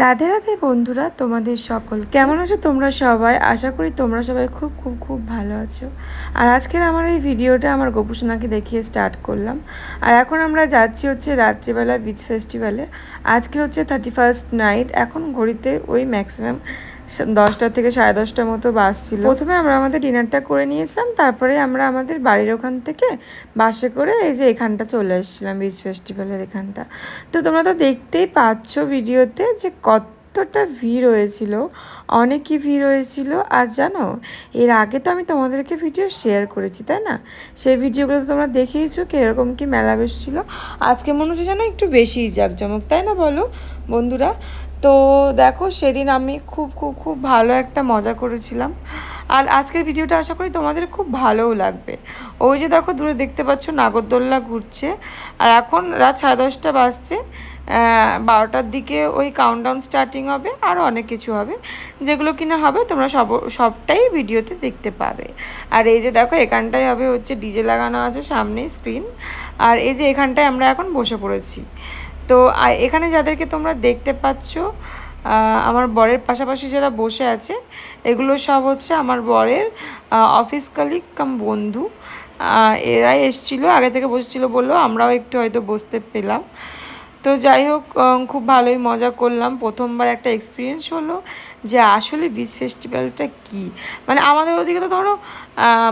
রাধে রাধে বন্ধুরা, তোমাদের সকল কেমন আছো তোমরা সবাই? আশা করি তোমরা সবাই খুব খুব খুব ভালো আছো। আর আজকের আমার এই ভিডিওটা আমার গোপুসোনাকে দেখিয়ে স্টার্ট করলাম। আর এখন আমরা যাচ্ছি হচ্ছে রাত্রিবেলা বিচ ফেস্টিভ্যালে। আজকে হচ্ছে 31st নাইট। এখন ঘড়িতে ওই ম্যাক্সিমাম 10টা থেকে 10:30টার মতো বাজছিল। প্রথমে আমরা আমাদের ডিনারটা করে নিয়েছিলাম, তারপরে আমরা আমাদের বাড়ির ওখান থেকে বাসে করে এই যে এখানটা চলে এসেছিলাম, বিচ ফেস্টিভ্যালের এখানটা। তো তোমরা তো দেখতেই পাচ্ছ ভিডিওতে যে কতটা ভিড় হয়েছিল, অনেকই ভিড় হয়েছিল। আর জানো, এর আগে তো আমি তোমাদেরকে ভিডিও শেয়ার করেছি, তাই না? সেই ভিডিওগুলো তো তোমরা দেখেইছো কীরকম কি মেলা বসছিল। আজকে মনে হচ্ছে যেন একটু বেশিই জাঁকজমক, তাই না বলো বন্ধুরা? তো দেখো, সেদিন আমি খুব খুব খুব ভালো একটা মজা করেছিলাম। আর আজকের ভিডিওটা আশা করি তোমাদের খুব ভালোও লাগবে। ওই যে দেখো দূরে দেখতে পাচ্ছ নাগরদোল্লা ঘুরছে। আর এখন রাত 10:30 বাজছে। 12টার দিকে ওই কাউন্টডাউন স্টার্টিং হবে, আরও অনেক কিছু হবে, যেগুলো কিনা হবে তোমরা সবটাই ভিডিওতে দেখতে পাবে। আর এই যে দেখো এখানটায় হবে হচ্ছে ডিজে লাগানো আছে সামনে স্ক্রিন। আর এই যে এখানটায় আমরা এখন বসে পড়েছি। তো এখানে যাদেরকে তোমরা দেখতে পাচ্ছ, আমার বরের পাশাপাশি যারা বসে আছে, এগুলো সব হচ্ছে আমার বরের অফিস কলিগ কাম বন্ধু। এরাই এসেছিলো, আগে থেকে বসেছিল বললো, আমরাও একটু হয়তো বসতে পেলাম। তো যাই হোক, খুব ভালোই মজা করলাম। প্রথমবার একটা এক্সপিরিয়েন্স হলো যে আসলে বিচ ফেস্টিভ্যালটা কী। মানে আমাদের ওদিকে তো ধরো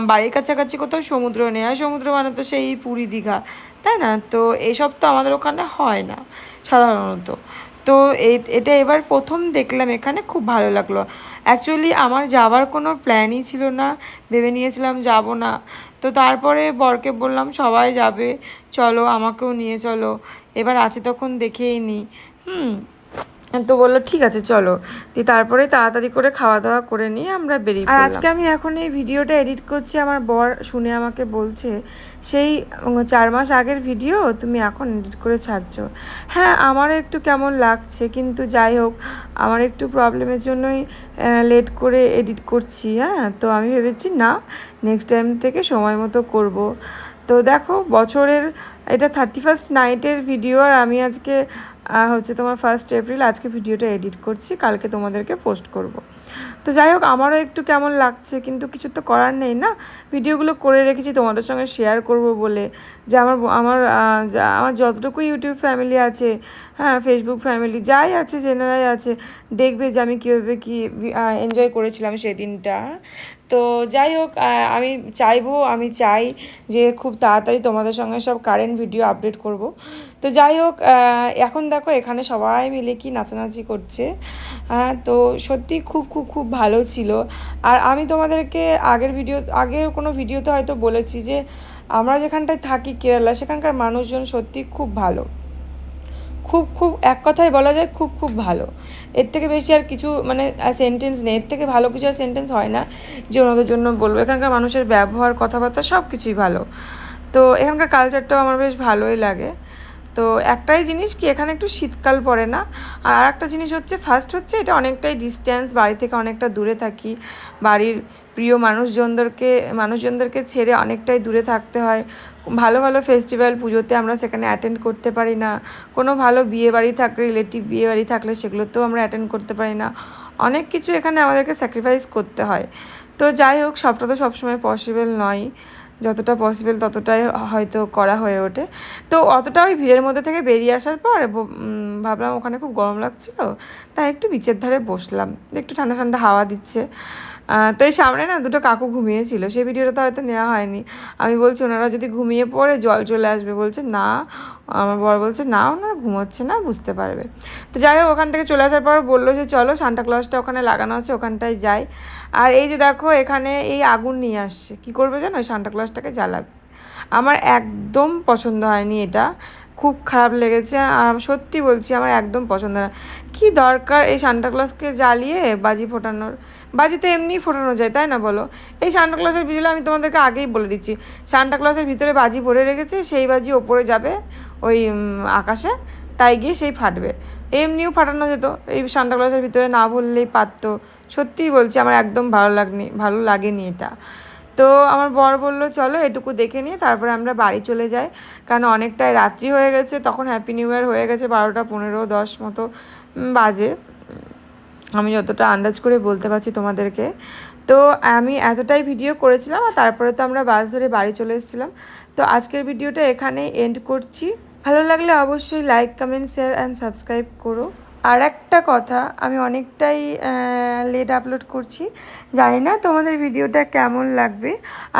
বাড়ির কাছাকাছি কোথাও সমুদ্র নেই, আর সমুদ্র মানে তো সেই পুরী দীঘা, তাই না? তো এইসব তো আমাদের ওখানে হয় না সাধারণত। তো এটা এবার প্রথম দেখলাম এখানে, খুব ভালো লাগলো। অ্যাকচুয়ালি আমার যাওয়ার কোনো প্ল্যানই ছিল না, ভেবে নিয়েছিলাম যাব না। তো তারপরে বরকে বললাম সবাই যাবে, চলো আমাকেও নিয়ে চলো, এবার আছে তখন দেখেই নিই। তো বললো ঠিক আছে চলো। তারপরে তাড়াতাড়ি করে খাওয়া দাওয়া করে নিয়ে আমরা বেরিয়ে পড়লাম। আর আজকে আমি এখন এই ভিডিওটা এডিট করছি, আমার বর শুনে আমাকে বলছে সেই 4 মাস আগের ভিডিও তুমি এখন এডিট করে ছাড়ছো। হ্যাঁ, আমারও একটু কেমন লাগছে, কিন্তু যাই হোক, আমার একটু প্রবলেমের জন্যই লেট করে এডিট করছি। হ্যাঁ, তো আমি ভেবেছি না, নেক্সট টাইম থেকে সময় মতো করব। তো দেখো, বছরের এটা 31st নাইটের ভিডিও, আর আমি আজকে হচ্ছে তোমার 1 এপ্রিল আজকে ভিডিওটা এডিট করছি, কালকে তোমাদেরকে পোস্ট করব। তো যাই হোক, আমারও একটু কেমন লাগছে, কিন্তু কিছু তো করার নেই না। ভিডিওগুলো করে রেখেছি তোমাদের সঙ্গে শেয়ার করব বলে, যে আমার আমার আমার যতটুকু ইউটিউব ফ্যামিলি আছে, হ্যাঁ ফেসবুক ফ্যামিলি যাই আছে, জেনারাই আছে, দেখবে যে আমি কীভাবে কী এনজয় করেছিলাম সেদিনটা। তো যাই হোক, আমি চাই যে খুব তাড়াতাড়ি তোমাদের সঙ্গে সব কারেন্ট ভিডিও আপডেট করব। তো যাই হোক, এখন দেখো এখানে সবাই মিলে কি নাচানাচি করছে। তো সত্যি খুব খুব খুব ভালো ছিল। আর আমি তোমাদেরকে আগের কোনো ভিডিওতে হয়তো বলেছি যে আমরা যেখানটায় থাকি কেরালা, সেখানকার মানুষজন সত্যি খুব ভালো, খুব খুব এক কথায় বলা যায় খুব খুব ভালো। এর থেকে বেশি আর কিছু মানে সেন্টেন্স নেই, এর থেকে ভালো কিছু আর সেন্টেন্স হয় না যে ওনাদের জন্য বলবো। এখানকার মানুষের ব্যবহার, কথাবার্তা সব কিছুই ভালো। তো এখানকার কালচারটাও আমার বেশ ভালোই লাগে। তো একটাই জিনিস কি, এখানে একটু শীতকাল পড়ে না। আর একটা জিনিস হচ্ছে, ফার্স্ট হচ্ছে এটা অনেকটাই ডিস্ট্যান্স, বাড়ি থেকে অনেকটা দূরে থাকি। বাড়ির প্রিয় মানুষজনদেরকে ছেড়ে অনেকটাই দূরে থাকতে হয়। ভালো ভালো ফেস্টিভ্যাল পুজোতে আমরা সেখানে অ্যাটেন্ড করতে পারি না। কোনো ভালো বিয়েবাড়ি থাকলে, রিলেটিভ বিয়েবাড়ি থাকলে সেগুলোতেও আমরা অ্যাটেন্ড করতে পারি না। অনেক কিছু এখানে আমাদেরকে স্যাক্রিফাইস করতে হয়। তো যাই হোক, সবটা তো সবসময় পসিবল নয়, যতটা পসিবল ততটাই হয়তো করা হয়ে ওঠে। তো অতটা ওই ভিড়ের মধ্যে থেকে বেরিয়ে আসার পর ভাবলাম ওখানে খুব গরম লাগছিলো, তাই একটু বিচের ধারে বসলাম, একটু ঠান্ডা ঠান্ডা হাওয়া দিচ্ছে। তো এই সামনে না দুটো কাকু ঘুমিয়েছিল, সেই ভিডিওটা তো হয়তো নেওয়া হয়নি। আমি বলছি ওনারা যদি ঘুমিয়ে পড়ে জল চলে আসবে, বলছে না, আমার বর বলছে না ওনারা ঘুমোচ্ছে না, বুঝতে পারবে। তো যাই হোক, ওখান থেকে চলে আসার পর বললো যে চলো সান্টা ক্লজটা ওখানে লাগানো আছে, ওখানটায় যাই। আর এই যে দেখো এখানে এই আগুন নিয়ে আসছে, কী করবে জানো, সান্টা ক্লজটাকে জ্বালাবে। আমার একদম পছন্দ হয়নি এটা, খুব খারাপ লেগেছে। আর সত্যি বলছি, আমার একদম পছন্দ না। কি দরকার এই সান্টা ক্লজকে জ্বালিয়ে বাজি ফোটানোর? বাজি তো এমনিই ফোটানো যায়, তাই না বলো? এই সান্টা ক্লজের ভিডিও আমি তোমাদেরকে আগেই বলে দিচ্ছি, সান্টা ক্লজের ভিতরে বাজি ভরে রেখেছে, সেই বাজি ওপরে যাবে ওই আকাশে, তাই গিয়ে সেই ফাটবে। এমনিও ফাটানো যেত, এই সান্টা ক্লজের ভিতরে না ভরলেই পারতো। সত্যিই বলছি, আমার একদম ভালো লাগেনি এটা। তো আমার বর বললো চলো এটুকু দেখে নিয়ে তারপরে আমরা বাড়ি চলে যাই, কারণ অনেকটাই রাত্রি হয়ে গেছে। তখন হ্যাপি নিউ ইয়ার হয়ে গেছে 12টা 15 10 মতো বাজে। আমি যতটা আন্দাজ করে বলতে পারছি তোমাদেরকে। তো আমি এতটাই ভিডিও করেছিলাম, আর তারপরে তো আমরা বাস ধরে বাড়ি চলে এসেছিলাম। তো আজকের ভিডিওটা এখানেই এন্ড করছি। ভালো লাগলে অবশ্যই like, comment, share and subscribe করো। আর একটা কথা, আমি অনেকটাই লেট আপলোড করছি, জানি না তোমাদের ভিডিওটা কেমন লাগবে,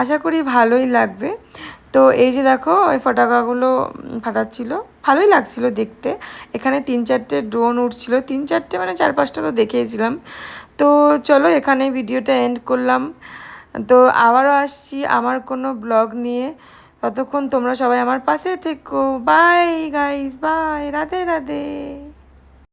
আশা করি ভালোই লাগবে। তো এই যে দেখো ওই পটাকাগুলো ফাটাচ্ছিল, ভালোই লাগছিল দেখতে। এখানে 3-4টে ড্রোন উঠছিল, 3-4টে মানে 4-5টা তো দেখেইছিলাম। তো চলো এখানে ভিডিওটা এন্ড করলাম। তো আবারও আসছি আমার কোনো ব্লগ নিয়ে। ততক্ষণ তোমরা সবাই আমার পাশে থেকো। Bye guys, bye, Radhe Radhe.